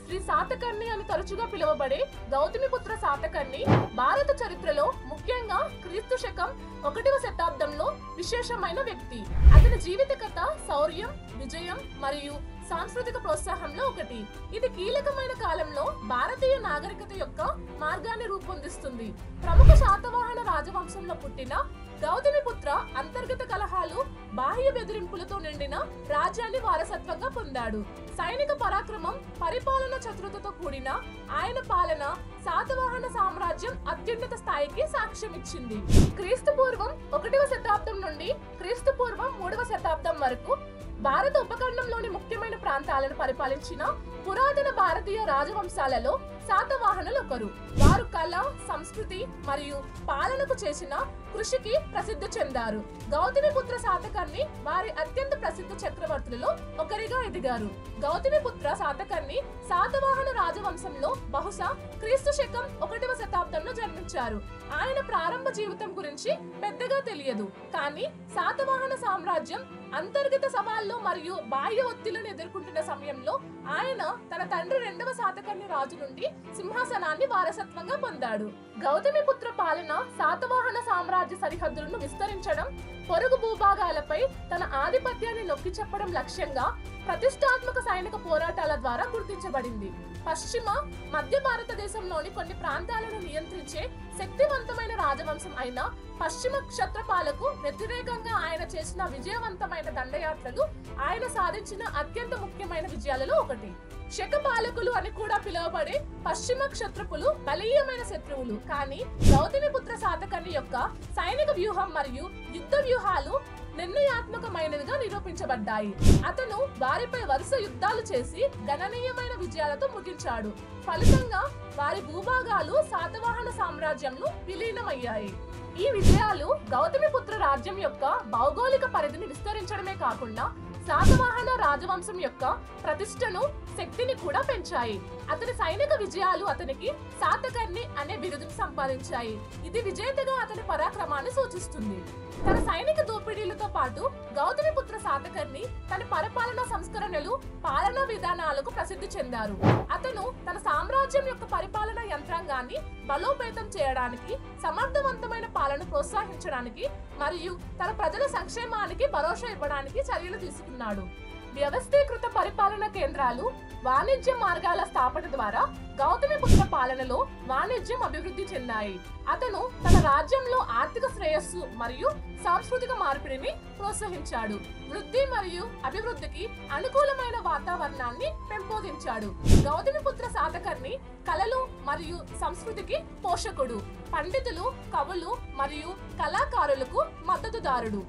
శ్రీ శాతకర్ణి అని తరచుగా పిలువబడే గౌతమిపుత్ర శాతకర్ణి భారత చరిత్రలో ముఖ్యంగా క్రీస్తు శకం 1వ శతాబ్దంలో విశేషమైన వ్యక్తి. అతని జీవిత కథ శౌర్యం, విజయం మరియు సాంస్కృతిక ప్రోత్సాహంలో ఒకటి. ఇది కీలకమైన కాలంలో భారతీయ నాగరికత యొక్క మార్గాన్ని రూపొందిస్తుంది. ప్రముఖ శాతవాహన రాజవంశంలో పుట్టిన గౌతమిపుత్ర అంతర్గత కలహాలు, బాహ్య బెదిరింపులతో నిండిన రాజ్యాన్ని వారసత్వంగా పొందాడు. సైనిక పరాక్రమం, పరిపాలన చతురతతో కూడిన ఆయన పాలన శాతవాహన సామ్రాజ్యం అత్యున్నత స్థాయికి సాక్ష్యం ఇచ్చింది. క్రీస్తు పూర్వం 1వ శతాబ్దం నుండి క్రీస్తు పూర్వం 3వ శతాబ్దం వరకు భారత ఉపఖండంలోని ముఖ్యమైన ప్రాంతాలను పరిపాలించిన పురాతన భారతీయ రాజవంశాలలో శాతవాహనులు ఒకరు. వారు కళ, సంస్కృతి మరియు పాలనకు చేసిన కృషికి ప్రసిద్ధి చెందారు. గౌతమిపుత్ర శాతకర్ణి వారి అత్యంత ప్రసిద్ధ చక్రవర్తులలో ఒకరిగా ఎదిగారు. గౌతమిపుత్ర శాతకర్ణి శాతవాహన రాజవంశంలో బహుశా క్రీస్తు శకం 1వ శతాబ్దంలో జన్మించారు. ఆయన ప్రారంభ జీవితం గురించి పెద్దగా తెలియదు, కానీ శాతవాహన సామ్రాజ్యం అంతర్గత సవాళ్లు మరియు బాహ్య ఒత్తిళ్లను ఎదుర్కొంటున్న సమయంలో ఆయన తన తండ్రి 2వ శాతకర్ణి రాజు నుండి సింహాసనాన్ని వారసత్వంగా పొందాడు. గౌతమిపుత్ర పాలన శాతవాహన సామ్రాజ్య సరిహద్దులను విస్తరించడం, పొరుగు భూభాగాలపై తన ఆధిపత్యాన్ని నొక్కి చెప్పడం లక్ష్యంగా ప్రతిష్టాత్మక సైనిక పోరాటాల ద్వారా గుర్తించబడింది. పశ్చిమ, మధ్య భారతదేశంలోని కొన్ని ప్రాంతాలను నియంత్రించే శక్తివంతమైన రాజవంశం అయిన పశ్చిమ క్షత్రపాలకు వ్యతిరేకంగా ఆయన చేసిన విజయవంతమైన దండయాత్రలు ఆయన సాధించిన అత్యంత ముఖ్యమైన విజయాలలో ఒకటి. శకపాలకులు అని కూడా పిలువబడే పశ్చిమ క్షత్రపులు బలీయమైన శత్రువులు, కానీ గౌతమిపుత్ర శాతకర్ణి యొక్క సైనిక వ్యూహం మరియు యుద్ధ వ్యూహాలు నిర్ణయాత్మకమైనవిగా నిరూపించబడ్డాయి. అతను వారిపై వరుస యుద్ధాలు చేసి గణనీయమైన విజయాలతో ముగించాడు. ఫలితంగా వారి భూభాగాలు శాతవాహన సామ్రాజ్యంలో విలీనమయ్యాయి. ఈ విజయాలు గౌతమిపుత్ర రాజ్యం యొక్క భౌగోళిక పరిధిని విస్తరించడమే కాకుండా శాతవాహన రాజవంశం యొక్క ప్రతిష్టను, శక్తిని కూడా పెంచాయి. అతని సైనిక విజయాలు అతనికి శాతకర్ణి అనే బిరుదును సంపాదించాయి. ఇది విజేతగా అతని పరాక్రమాన్ని సూచిస్తుంది. తన సైనిక దోపిడీలతో పాటు గౌతమిపుత్ర శాతకర్ణి తన పరిపాలనా సంస్కరణలు, పాలనా విధానాలకు ప్రసిద్ధి చెందారు. అతను తన సామ్రాజ్యం యొక్క పరిపాలనా యంత్రాంగాన్ని బలోపేతం చేయడానికి, సమర్థవంతమైన పాలన ప్రోత్సహించడానికి మరియు తన ప్రజల సంక్షేమానికి భరోసా ఇవ్వడానికి చర్యలు తీసుకున్నాడు. వ్యవస్థీకృత పరిపాలన కేంద్రాలు, వాణిజ్య మార్గాల స్థాపన ద్వారా గౌతమిపుత్ర పాలనలో వాణిజ్యం అభివృద్ధి చెందాయి. అతను తన రాజ్యంలో ఆర్థిక శ్రేయస్సు మరియు సాంస్కృతిక మార్పిడిని ప్రోత్సహించాడు. వృద్ధి మరియు అభివృద్ధికి అనుకూలమైన వాతావరణాన్ని పెంపొందించాడు. గౌతమిపుత్ర శాతకర్ణి కళలు మరియు సంస్కృతికి పోషకుడు, పండితులు, కవులు మరియు కళాకారులకు మద్దతుదారుడు.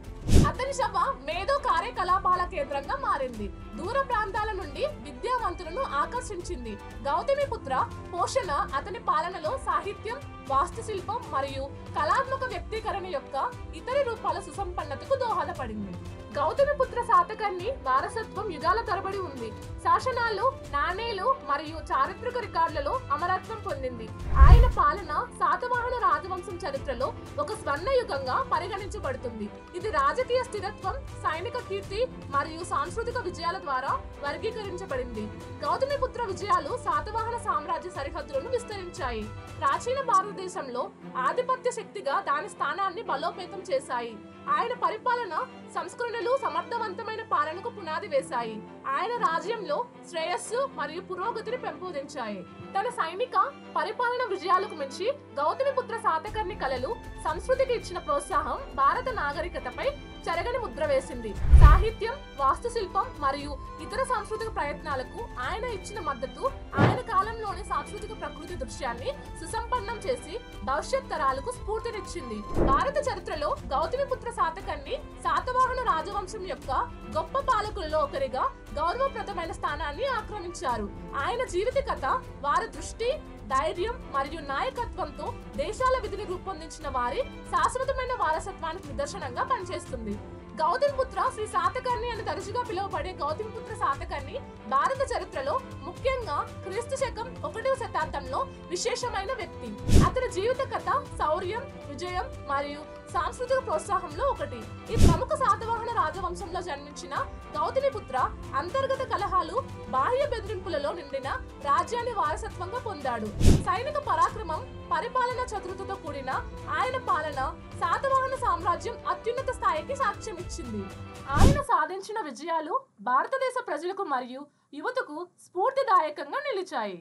అతని సభ మేధో కార్యకలాపాల కేంద్రంగా మారింది. దూర ప్రాంతాల నుండి విద్యావంతులను ఆకర్షించింది. గౌతమిపుత్ర పోషణ అతని పాలనలో సాహిత్యం, వాస్తుశిల్పం మరియు కళాత్మక వ్యక్తీకరణ యొక్క ఇతర రూపాల సుసంపన్నతకు దోహదపడింది. గౌతమిపుత్ర శాతకర్ణి వారసత్వం యుగాల తరబడి ఉంది. శాసనాలు, నాణేలు మరియు చారిత్రక రికార్డులలో అమరత్వం పొందింది. ఆయన పాలన శాతవాహన రాజవంశం చరిత్రలో ఒక స్వర్ణ యుగంగా పరిగణించబడుతుంది. ఇది రాజకీయ స్థిరత్వం, సైనిక కీర్తి మరియు సాంస్కృతిక విజయాల ద్వారా వర్గీకరించబడింది. గౌతమిపుత్ర విజయాలు శాతవాహన సామ్రాజ్య సరిహద్దులను విస్తరించాయి. ప్రాచీన భారతదేశంలో ఆధిపత్య శక్తిగా దాని స్థానాన్ని బలోపేతం చేశాయి. ఆయన పరిపాలన సంస్కరణలు సమర్థవంతమైన పాలనకు పునాది వేశాయి. ఆయన రాజ్యంలో శ్రేయస్సు మరియు పురోగతిని పెంపొందించాయి. తన సైనిక పరిపాలన విజయాలకు మించి గౌతమిపుత్ర శాతకర్ణి కళలు, సంస్కృతికి ఇచ్చిన ప్రోత్సాహం భారత నాగరికతపై చెరగని ముద్ర వేసింది. సాహిత్యం, వాస్తుశిల్పం మరియు ఇతర సాంస్కృతిక ప్రయత్నాలకు ఆయన ఇచ్చిన మద్దతు ఆయన కాలంలోని సాంస్కృతిక ప్రకృతి దృశ్యాన్ని సుసంపన్నం చేసి భవిష్యత్ తరాలకు స్ఫూర్తినిచ్చింది. భారత చరిత్రలో గౌతమిపుత్ర శాతకర్ణి శాతవాహన రాజవంశం యొక్క గొప్ప పాలకులలో ఒకరిగా గౌరవప్రదమైన స్థానాన్ని ఆక్రమించారు. ఆయన జీవిత కథ వారి దృష్టి, ధైర్యం మరియు నాయకత్వంతో దేశాల విధిని రూపొందించిన వారి శాశ్వతమైన వారసత్వానికి నిదర్శనంగా పనిచేస్తుంది. గౌతమిపుత్ర శ్రీ శాతకర్ణి అని తరచుగా పిలువబడే గౌతమిపుత్ర శాతకర్ణి భారత చరిత్రలో ముఖ్యంగా క్రీస్తు శకం 1వ శతాబ్దంలో విశేషమైన వ్యక్తి. అతని జీవిత కథ శౌర్యం, విజయం మరియు సాంస్కృతిక ప్రోత్సాహంలో ఒకటి. ఈ ప్రముఖ శాతవాహన రాజవంశంలో జన్మించిన గౌతమిపుత్ర అంతర్గత కలహాలు, బాహ్య బెదిరింపులలో నిండిన రాజ్యాన్ని వారసత్వంగా పొందాడు. సైనిక పరాక్రమం, పరిపాలన చతురతతో కూడిన ఆయన పాలన శాతవాహన సామ్రాజ్యం అత్యున్నత స్థాయికి సాక్ష్యం ఇచ్చింది. ఆయన సాధించిన విజయాలు భారతదేశ ప్రజలకు మరియు యువతకు స్ఫూర్తిదాయకంగా నిలిచాయి.